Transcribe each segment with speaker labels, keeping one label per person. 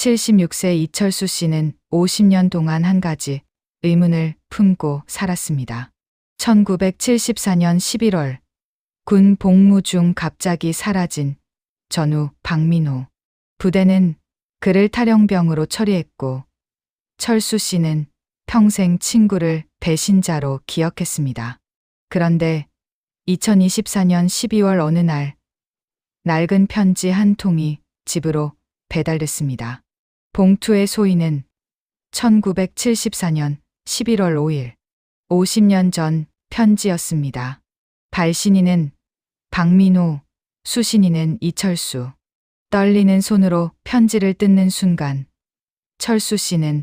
Speaker 1: 76세 이철수 씨는 50년 동안 한 가지 의문을 품고 살았습니다. 1974년 11월 군 복무 중 갑자기 사라진 전우 박민호. 부대는 그를 탈영병으로 처리했고 철수 씨는 평생 친구를 배신자로 기억했습니다. 그런데 2024년 12월 어느 날 낡은 편지 한 통이 집으로 배달됐습니다. 봉투의 소인은 1974년 11월 5일 50년 전 편지였습니다. 발신인은 박민호, 수신인은 이철수. 떨리는 손으로 편지를 뜯는 순간 철수 씨는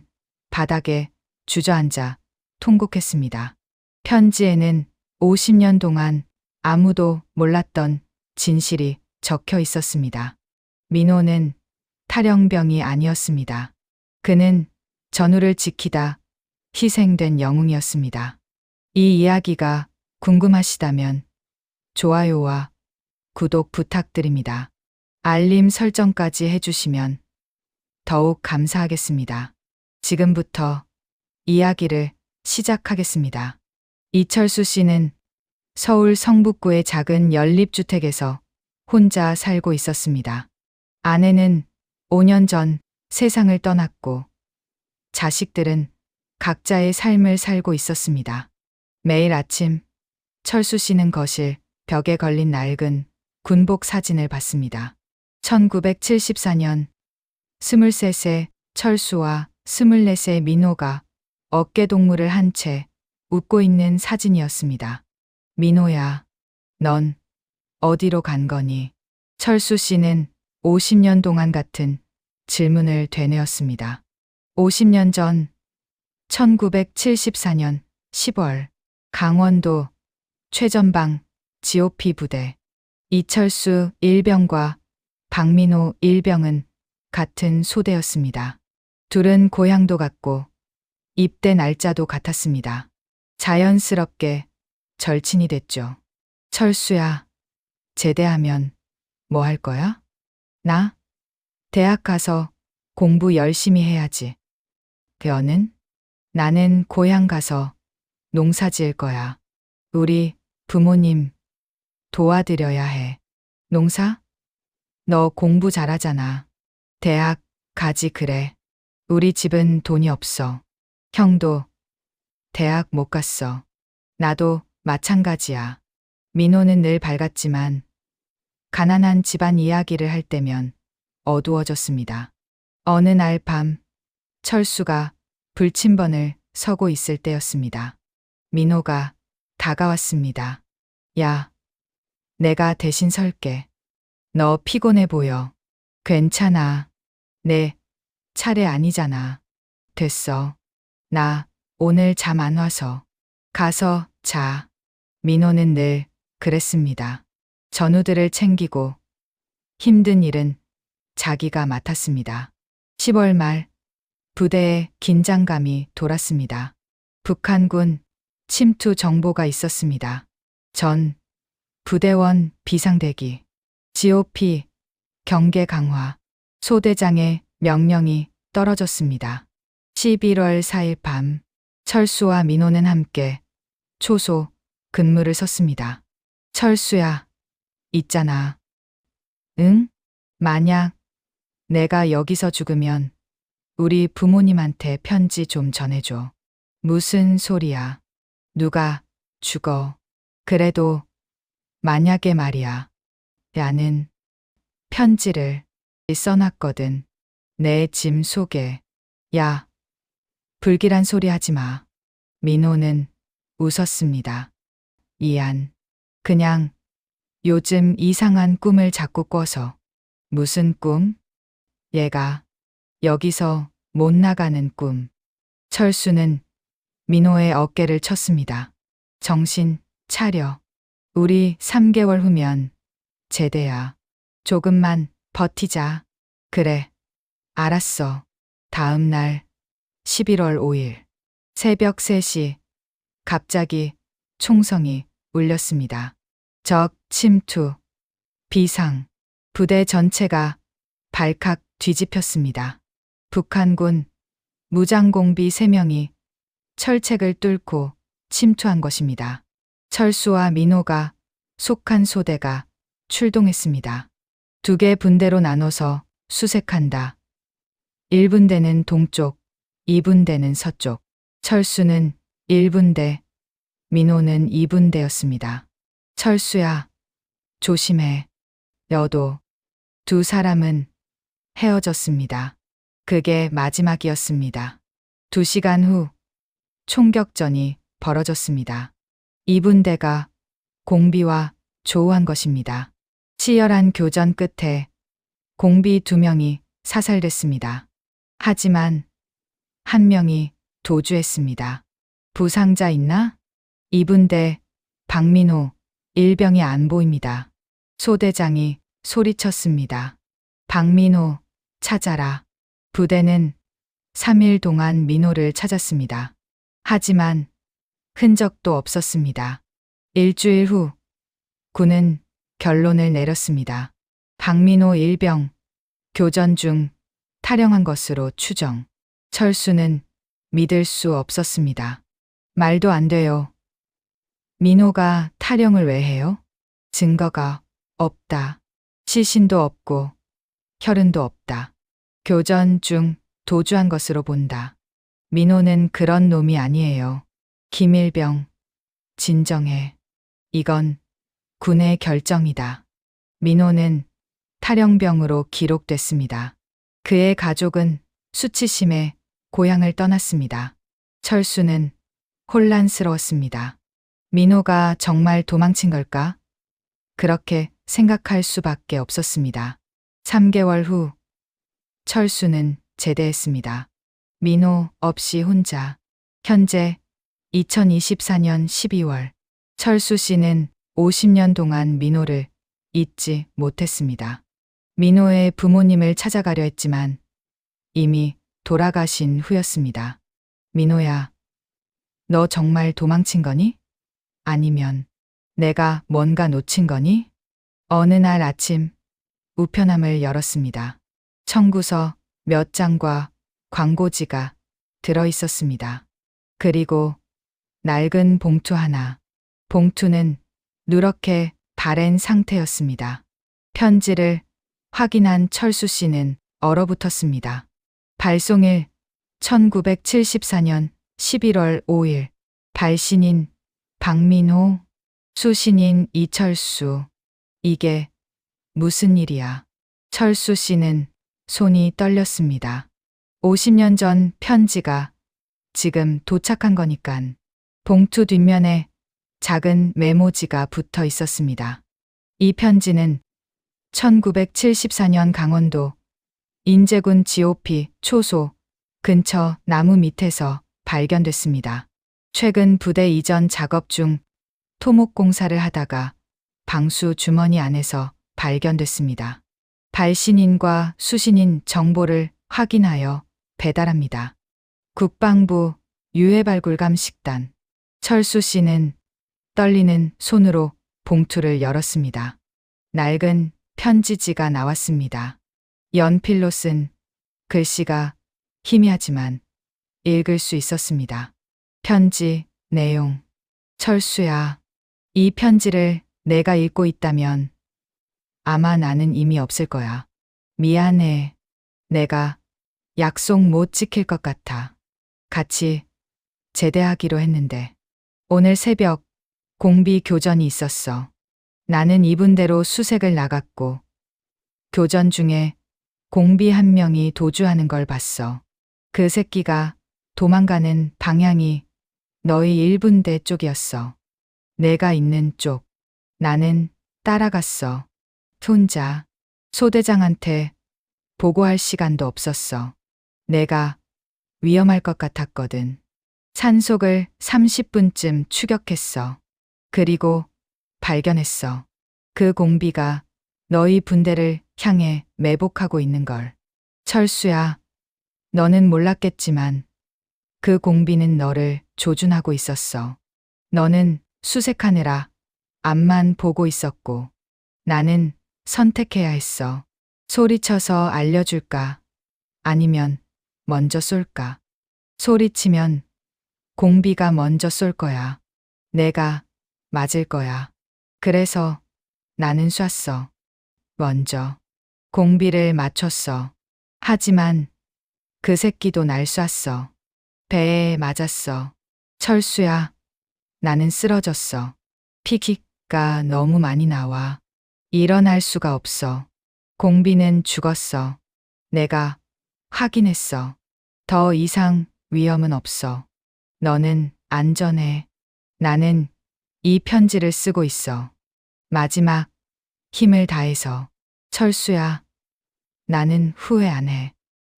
Speaker 1: 바닥에 주저앉아 통곡했습니다. 편지에는 50년 동안 아무도 몰랐던 진실이 적혀 있었습니다. 민호는 탈영병이 아니었습니다. 그는 전우를 지키다 희생된 영웅이었습니다. 이 이야기가 궁금하시다면 좋아요와 구독 부탁드립니다. 알림 설정까지 해주시면 더욱 감사하겠습니다. 지금부터 이야기를 시작하겠습니다. 이철수 씨는 서울 성북구의 작은 연립주택에서 혼자 살고 있었습니다. 아내는 5년 전 세상을 떠났고 자식들은 각자의 삶을 살고 있었습니다. 매일 아침 철수 씨는 거실 벽에 걸린 낡은 군복 사진을 봤습니다. 1974년 23세 철수와 24세 민호가 어깨동무를 한 채 웃고 있는 사진이었습니다. 민호야, 넌 어디로 간 거니? 철수 씨는 50년 동안 같은 질문을 되뇌었습니다. 50년 전 1974년 10월 강원도 최전방 GOP 부대 이철수 1병과 박민호 1병은 같은 소대였습니다. 둘은 고향도 같고 입대 날짜도 같았습니다. 자연스럽게 절친이 됐죠. 철수야, 제대하면 뭐 할 거야? 나? 대학 가서 공부 열심히 해야지. 너는? 나는 고향 가서 농사 지을 거야. 우리 부모님 도와드려야 해. 농사? 너 공부 잘하잖아. 대학 가지 그래. 우리 집은 돈이 없어. 형도 대학 못 갔어. 나도 마찬가지야. 민호는 늘 밝았지만 가난한 집안 이야기를 할 때면 어두워졌습니다. 어느 날 밤 철수가 불침번을 서고 있을 때였습니다. 민호가 다가왔습니다. 야, 내가 대신 설게. 너 피곤해 보여. 괜찮아. 내 차례 아니잖아. 됐어. 나 오늘 잠 안 와서. 가서 자. 민호는 늘 그랬습니다. 전우들을 챙기고 힘든 일은 자기가 맡았습니다. 10월 말 부대에 긴장감이 돌았습니다. 북한군 침투 정보가 있었습니다. 전 부대원 비상대기, GOP 경계 강화, 소대장의 명령이 떨어졌습니다. 11월 4일 밤 철수와 민호는 함께 초소 근무를 섰습니다. 철수야, 있잖아. 응? 만약 내가 여기서 죽으면 우리 부모님한테 편지 좀 전해줘. 무슨 소리야? 누가 죽어? 그래도 만약에 말이야. 나는 편지를 써놨거든. 내 짐 속에. 야, 불길한 소리 하지 마. 민호는 웃었습니다. 이안, 그냥 요즘 이상한 꿈을 자꾸 꿔서. 무슨 꿈? 얘가 여기서 못 나가는 꿈. 철수는 민호의 어깨를 쳤습니다. 정신 차려. 우리 3개월 후면 제대야. 조금만 버티자. 그래. 알았어. 다음 날 11월 5일 새벽 3시 갑자기 총성이 울렸습니다. 적 침투. 비상. 부대 전체가 발칵 뒤집혔습니다. 북한군 무장공비 3명이 철책을 뚫고 침투한 것입니다. 철수와 민호가 속한 소대가 출동했습니다. 2개 분대로 나눠서 수색한다. 1분대는 동쪽, 2분대는 서쪽. 철수는 1분대, 민호는 2분대였습니다. 철수야, 조심해. 너도. 2 사람은 헤어졌습니다. 그게 마지막이었습니다. 2시간 후 총격전이 벌어졌습니다. 2분대가 공비와 조우한 것입니다. 치열한 교전 끝에 공비 2명이 사살됐습니다. 하지만 1명이 도주했습니다. 부상자 있나? 2분대 박민호 일병이 안 보입니다. 소대장이 소리쳤습니다. 박민호 찾아라. 부대는 3일 동안 민호를 찾았습니다. 하지만 흔적도 없었습니다. 일주일 후 군은 결론을 내렸습니다. 박민호 일병 교전 중 탈영한 것으로 추정. 철수는 믿을 수 없었습니다. 말도 안 돼요. 민호가 탈영을 왜 해요? 증거가 없다. 시신도 없고 혈흔도 없다. 교전 중 도주한 것으로 본다. 민호는 그런 놈이 아니에요. 김일병, 진정해. 이건 군의 결정이다. 민호는 탈영병으로 기록됐습니다. 그의 가족은 수치심에 고향을 떠났습니다. 철수는 혼란스러웠습니다. 민호가 정말 도망친 걸까? 그렇게 생각할 수밖에 없었습니다. 3개월 후 철수는 제대했습니다. 민호 없이 혼자. 현재 2024년 12월 철수 씨는 50년 동안 민호를 잊지 못했습니다. 민호의 부모님을 찾아가려 했지만 이미 돌아가신 후였습니다. 민호야, 너 정말 도망친 거니? 아니면 내가 뭔가 놓친 거니? 어느 날 아침 우편함을 열었습니다. 청구서 몇 장과 광고지가 들어 있었습니다. 그리고 낡은 봉투 하나. 봉투는 누렇게 바랜 상태였습니다. 편지를 확인한 철수 씨는 얼어붙었습니다. 발송일 1974년 11월 5일. 발신인 박민호, 수신인 이철수. 이게 무슨 일이야? 철수 씨는 손이 떨렸습니다. 50년 전 편지가 지금 도착한 거니깐. 봉투 뒷면에 작은 메모지가 붙어 있었습니다. 이 편지는 1974년 강원도 인제군 GOP 초소 근처 나무 밑에서 발견됐습니다. 최근 부대 이전 작업 중 토목 공사를 하다가 방수 주머니 안에서 발견됐습니다. 발신인과 수신인 정보를 확인하여 배달합니다. 국방부 유해발굴감식단. 철수 씨는 떨리는 손으로 봉투를 열었습니다. 낡은 편지지가 나왔습니다. 연필로 쓴 글씨가 희미하지만 읽을 수 있었습니다. 편지 내용. 철수야, 이 편지를 내가 읽고 있다면 아마 나는 이미 없을 거야. 미안해. 내가 약속 못 지킬 것 같아. 같이 제대하기로 했는데. 오늘 새벽 공비 교전이 있었어. 나는 2분대로 수색을 나갔고 교전 중에 공비 1명이 도주하는 걸 봤어. 그 새끼가 도망가는 방향이 너희 1분대 쪽이었어. 내가 있는 쪽. 나는 따라갔어. 혼자. 소대장한테 보고할 시간도 없었어. 내가 위험할 것 같았거든. 산속을 30분쯤 추격했어. 그리고 발견했어. 그 공비가 너희 분대를 향해 매복하고 있는 걸. 철수야, 너는 몰랐겠지만 그 공비는 너를 조준하고 있었어. 너는 수색하느라 앞만 보고 있었고 나는 선택해야 했어. 소리쳐서 알려줄까? 아니면 먼저 쏠까? 소리치면 공비가 먼저 쏠 거야. 내가 맞을 거야. 그래서 나는 쐈어. 먼저. 공비를 맞췄어. 하지만 그 새끼도 날 쐈어. 배에 맞았어. 철수야, 나는 쓰러졌어. 피키가 너무 많이 나와. 일어날 수가 없어. 공비는 죽었어. 내가 확인했어. 더 이상 위험은 없어. 너는 안전해. 나는 이 편지를 쓰고 있어. 마지막 힘을 다해서. 철수야, 나는 후회 안 해.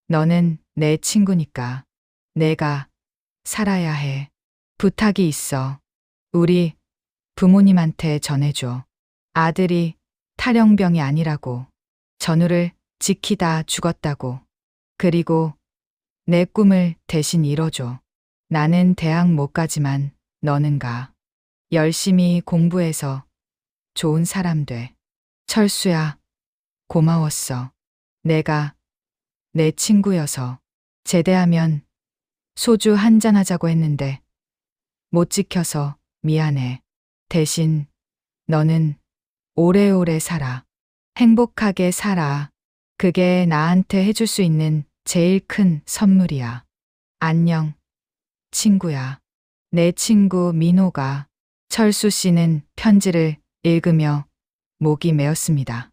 Speaker 1: 너는 내 친구니까. 내가 살아야 해. 부탁이 있어. 우리 부모님한테 전해줘. 아들이 탈영병이 아니라고. 전우를 지키다 죽었다고. 그리고 내 꿈을 대신 이뤄줘. 나는 대학 못 가지만 너는 가. 열심히 공부해서 좋은 사람 돼. 철수야, 고마웠어. 내가 내 친구여서. 제대하면 소주 한잔 하자고 했는데 못 지켜서 미안해. 대신 너는 오래오래 살아. 행복하게 살아. 그게 나한테 해줄 수 있는 제일 큰 선물이야. 안녕, 친구야. 내 친구 민호가. 철수 씨는 편지를 읽으며 목이 메었습니다.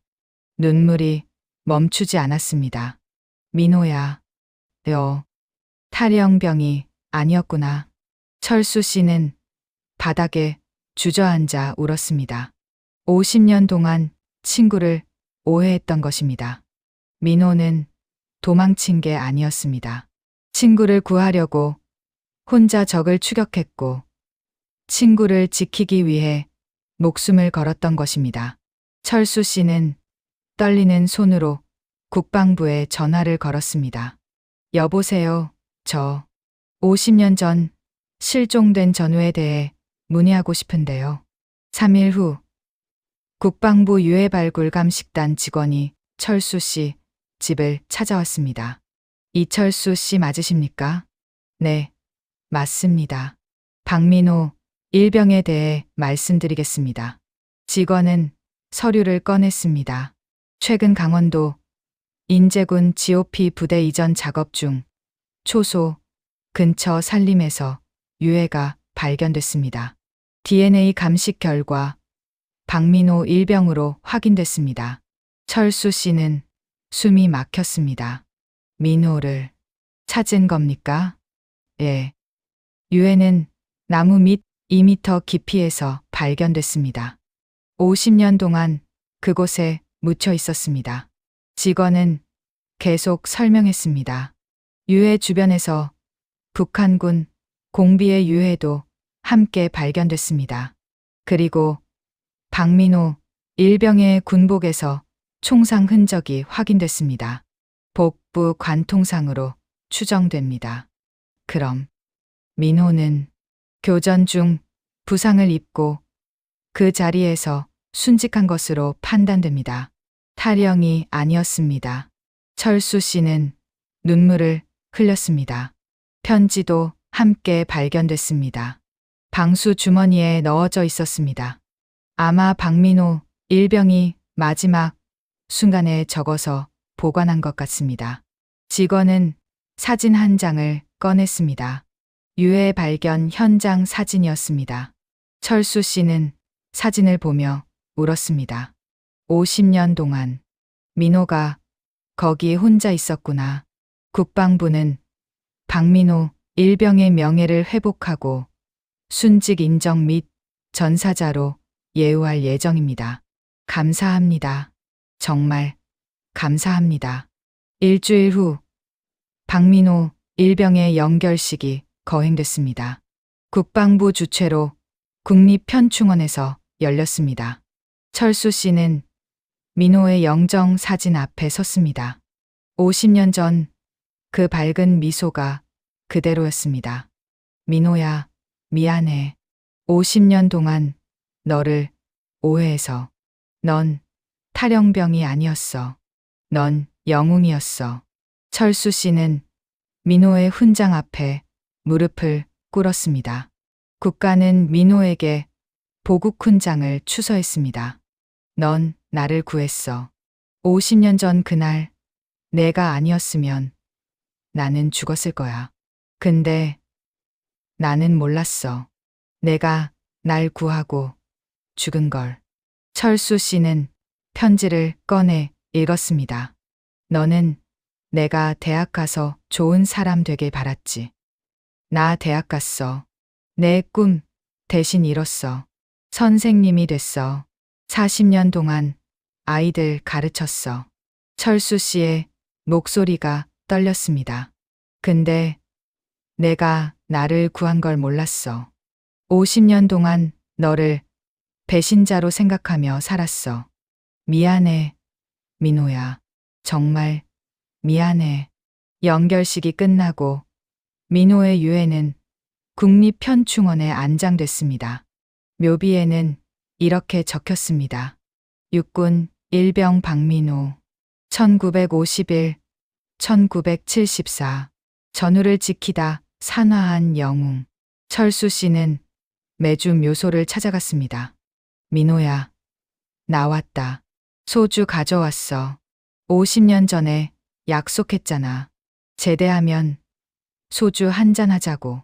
Speaker 1: 눈물이 멈추지 않았습니다. 민호야, 너 탈영병이 아니었구나. 철수 씨는 바닥에 주저앉아 울었습니다. 50년 동안 친구를 오해했던 것입니다. 민호는 도망친 게 아니었습니다. 친구를 구하려고 혼자 적을 추격했고 친구를 지키기 위해 목숨을 걸었던 것입니다. 철수 씨는 떨리는 손으로 국방부에 전화를 걸었습니다. 여보세요, 저 50년 전 실종된 전우에 대해 문의하고 싶은데요. 3일 후 국방부 유해발굴감식단 직원이 철수 씨 집을 찾아왔습니다. 이철수 씨 맞으십니까? 네, 맞습니다. 박민호 일병에 대해 말씀드리겠습니다. 직원은 서류를 꺼냈습니다. 최근 강원도 인제군 GOP 부대 이전 작업 중 초소 근처 산림에서 유해가 발견됐습니다. DNA 감식 결과 박민호 일병으로 확인됐습니다. 철수 씨는 숨이 막혔습니다. 민호를 찾은 겁니까? 예. 유해는 나무 밑 2m 깊이에서 발견됐습니다. 50년 동안 그곳에 묻혀 있었습니다. 직원은 계속 설명했습니다. 유해 주변에서 북한군 공비의 유해도 함께 발견됐습니다. 그리고 박민호 일병의 군복에서 총상 흔적이 확인됐습니다. 복부 관통상으로 추정됩니다. 그럼 민호는 교전 중 부상을 입고 그 자리에서 순직한 것으로 판단됩니다. 탈영이 아니었습니다. 철수 씨는 눈물을 흘렸습니다. 편지도 함께 발견됐습니다. 방수 주머니에 넣어져 있었습니다. 아마 박민호 일병이 마지막 순간에 적어서 보관한 것 같습니다. 직원은 사진 한 장을 꺼냈습니다. 유해 발견 현장 사진이었습니다. 철수 씨는 사진을 보며 울었습니다. 50년 동안 민호가 거기 혼자 있었구나. 국방부는 박민호 일병의 명예를 회복하고 순직 인정 및 전사자로 예우할 예정입니다. 감사합니다. 정말 감사합니다. 일주일 후 박민호 일병의 영결식이 거행됐습니다. 국방부 주최로 국립현충원에서 열렸습니다. 철수 씨는 민호의 영정 사진 앞에 섰습니다. 50년 전 그 밝은 미소가 그대로였습니다. 민호야, 미안해. 50년 동안 너를 오해해서. 넌 탈영병이 아니었어. 넌 영웅이었어. 철수 씨는 민호의 훈장 앞에 무릎을 꿇었습니다. 국가는 민호에게 보국 훈장을 추서했습니다. 넌 나를 구했어. 50년 전 그날 내가 아니었으면 나는 죽었을 거야. 근데 나는 몰랐어. 내가 날 구하고 죽은 걸. 철수 씨는 편지를 꺼내 읽었습니다. 너는 내가 대학 가서 좋은 사람 되길 바랐지. 나 대학 갔어. 내 꿈 대신 이뤘어. 선생님이 됐어. 40년 동안 아이들 가르쳤어. 철수 씨의 목소리가 떨렸습니다. 근데 내가 나를 구한 걸 몰랐어. 50년 동안 너를 배신자로 생각하며 살았어. 미안해, 민호야. 정말 미안해. 연결식이 끝나고 민호의 유해는 국립현충원에 안장됐습니다. 묘비에는 이렇게 적혔습니다. 육군 일병 박민호 1951-1974 전우를 지키다 산화한 영웅. 철수 씨는 매주 묘소를 찾아갔습니다. 민호야, 나왔다. 소주 가져왔어. 50년 전에 약속했잖아. 제대하면 소주 한잔 하자고.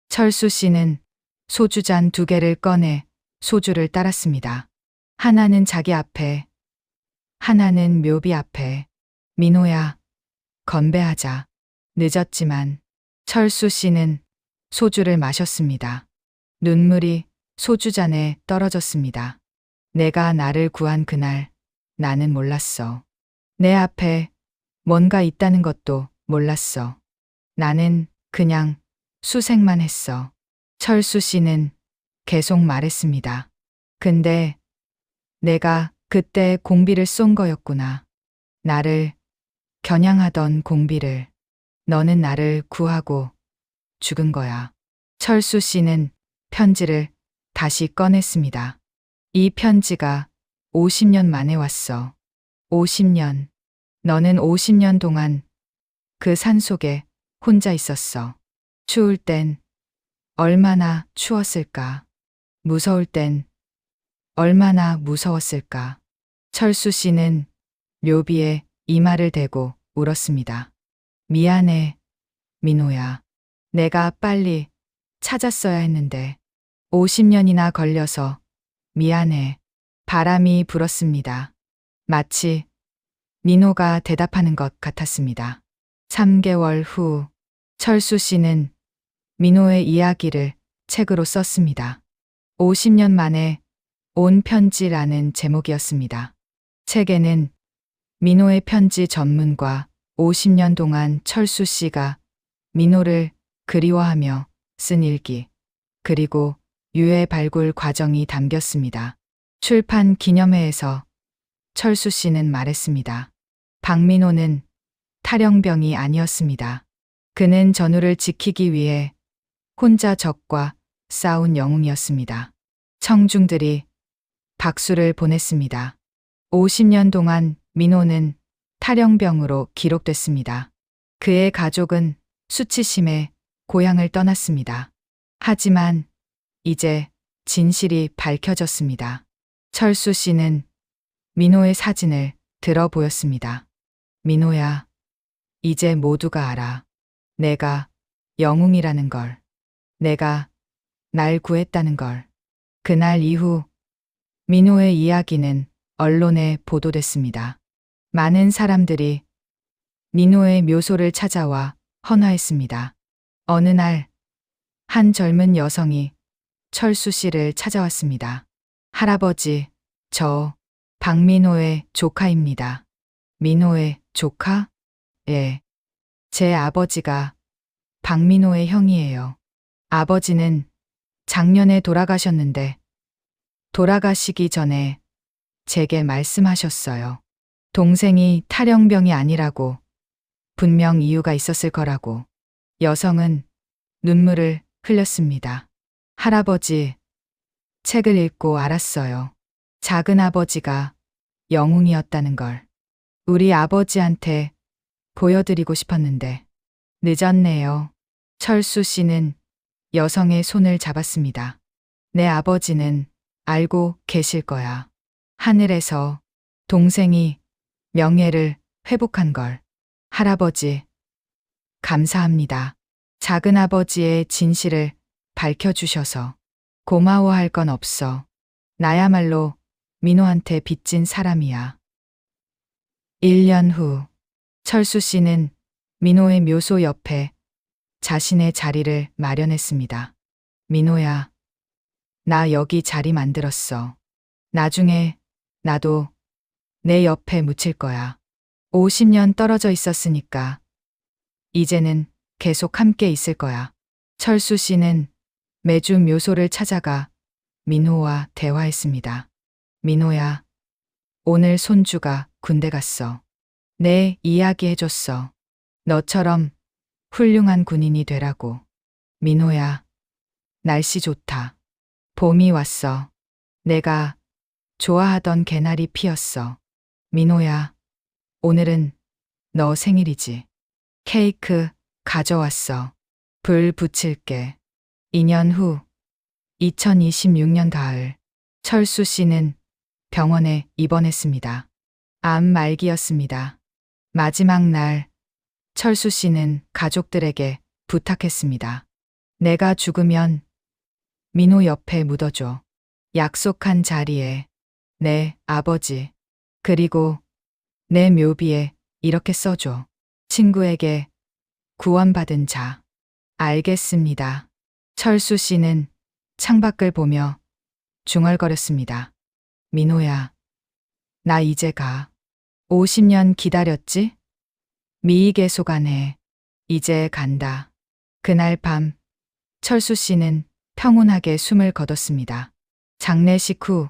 Speaker 1: 철수 씨는 소주잔 2개를 꺼내 소주를 따랐습니다. 하나는 자기 앞에, 하나는 묘비 앞에. 민호야, 건배하자. 늦었지만 철수 씨는 소주를 마셨습니다. 눈물이 소주잔에 떨어졌습니다. 내가 나를 구한 그날 나는 몰랐어. 내 앞에 뭔가 있다는 것도 몰랐어. 나는 그냥 수색만 했어. 철수 씨는 계속 말했습니다. 근데 내가 그때 공비를 쏜 거였구나. 나를 겨냥하던 공비를. 너는 나를 구하고 죽은 거야. 철수 씨는 편지를 다시 꺼냈습니다. 이 편지가 50년 만에 왔어. 50년. 너는 50년 동안 그 산속에 혼자 있었어. 추울 땐 얼마나 추웠을까. 무서울 땐 얼마나 무서웠을까. 철수 씨는 묘비에 이마를 대고 울었습니다. 미안해, 민호야. 내가 빨리 찾았어야 했는데 50년이나 걸려서 미안해. 바람이 불었습니다. 마치 민호가 대답하는 것 같았습니다. 3개월 후 철수 씨는 민호의 이야기를 책으로 썼습니다. 50년 만에 온 편지라는 제목이었습니다. 책에는 민호의 편지 전문과 50년 동안 철수 씨가 민호를 그리워하며 쓴 일기, 그리고 유해 발굴 과정이 담겼습니다. 출판 기념회에서 철수 씨는 말했습니다. 박민호는 탈영병이 아니었습니다. 그는 전우를 지키기 위해 혼자 적과 싸운 영웅이었습니다. 청중들이 박수를 보냈습니다. 50년 동안 민호는 탈영병으로 기록됐습니다. 그의 가족은 수치심에 고향을 떠났습니다. 하지만 이제 진실이 밝혀졌습니다. 철수 씨는 민호의 사진을 들어 보였습니다. 민호야, 이제 모두가 알아. 내가 영웅이라는 걸. 내가 날 구했다는 걸. 그날 이후 민호의 이야기는 언론에 보도됐습니다. 많은 사람들이 민호의 묘소를 찾아와 헌화했습니다. 어느 날, 한 젊은 여성이 철수 씨를 찾아왔습니다. 할아버지, 저 박민호의 조카입니다. 민호의 조카? 예. 제 아버지가 박민호의 형이에요. 아버지는 작년에 돌아가셨는데 돌아가시기 전에 제게 말씀하셨어요. 동생이 탈영병이 아니라고, 분명 이유가 있었을 거라고. 여성은 눈물을 흘렸습니다. 할아버지, 책을 읽고 알았어요. 작은 아버지가 영웅이었다는 걸. 우리 아버지한테 보여드리고 싶었는데 늦었네요. 철수 씨는 여성의 손을 잡았습니다. 내 아버지는 알고 계실 거야. 하늘에서 동생이 명예를 회복한 걸. 할아버지, 감사합니다. 작은 아버지의 진실을 밝혀주셔서 고마워할 건 없어. 나야말로 민호한테 빚진 사람이야. 1년 후, 철수 씨는 민호의 묘소 옆에 자신의 자리를 마련했습니다. 민호야, 나 여기 자리 만들었어. 나중에 나도 내 옆에 묻힐 거야. 50년 떨어져 있었으니까 이제는 계속 함께 있을 거야. 철수 씨는 매주 묘소를 찾아가 민호와 대화했습니다. 민호야, 오늘 손주가 군대 갔어. 내 이야기 해줬어. 너처럼 훌륭한 군인이 되라고. 민호야, 날씨 좋다. 봄이 왔어. 내가 좋아하던 개나리 피었어. 민호야, 오늘은 너 생일이지. 케이크 가져왔어. 불 붙일게. 2년 후, 2026년 가을, 철수 씨는 병원에 입원했습니다. 암 말기였습니다. 마지막 날, 철수 씨는 가족들에게 부탁했습니다. 내가 죽으면 민호 옆에 묻어줘. 약속한 자리에 내 아버지, 그리고 내 묘비에 이렇게 써줘. 친구에게 구원받은 자. 알겠습니다. 철수 씨는 창밖을 보며 중얼거렸습니다. 민호야, 나 이제 가. 50년 기다렸지? 미의계소간해. 이제 간다. 그날 밤, 철수 씨는 평온하게 숨을 거뒀습니다. 장례식 후,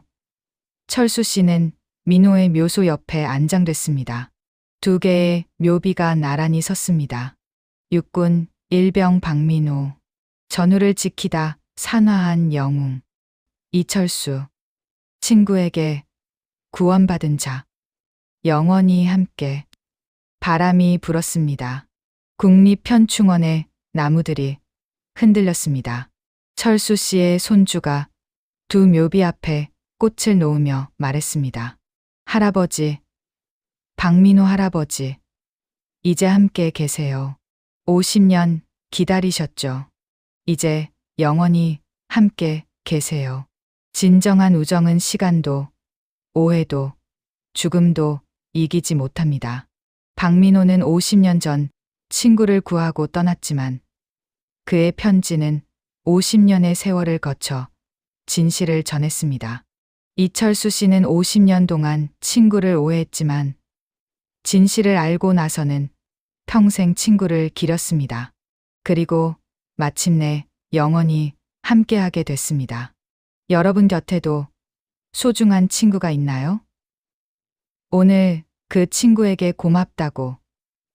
Speaker 1: 철수 씨는 민호의 묘소 옆에 안장됐습니다. 2개의 묘비가 나란히 섰습니다. 육군 일병 박민호, 전우를 지키다 산화한 영웅. 이철수, 친구에게 구원받은 자. 영원히 함께. 바람이 불었습니다. 국립현충원의 나무들이 흔들렸습니다. 철수 씨의 손주가 2 묘비 앞에 꽃을 놓으며 말했습니다. 할아버지, 박민호 할아버지, 이제 함께 계세요. 50년 기다리셨죠. 이제 영원히 함께 계세요. 진정한 우정은 시간도, 오해도, 죽음도 이기지 못합니다. 박민호는 50년 전 친구를 구하고 떠났지만 그의 편지는 50년의 세월을 거쳐 진실을 전했습니다. 이철수 씨는 50년 동안 친구를 오해했지만 진실을 알고 나서는 평생 친구를 기렸습니다. 그리고 마침내 영원히 함께하게 됐습니다. 여러분 곁에도 소중한 친구가 있나요? 오늘 그 친구에게 고맙다고,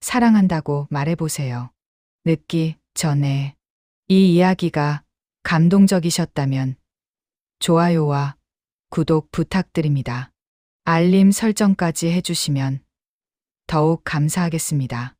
Speaker 1: 사랑한다고 말해보세요. 늦기 전에. 이 이야기가 감동적이셨다면 좋아요와 구독 부탁드립니다. 알림 설정까지 해주시면 더욱 감사하겠습니다.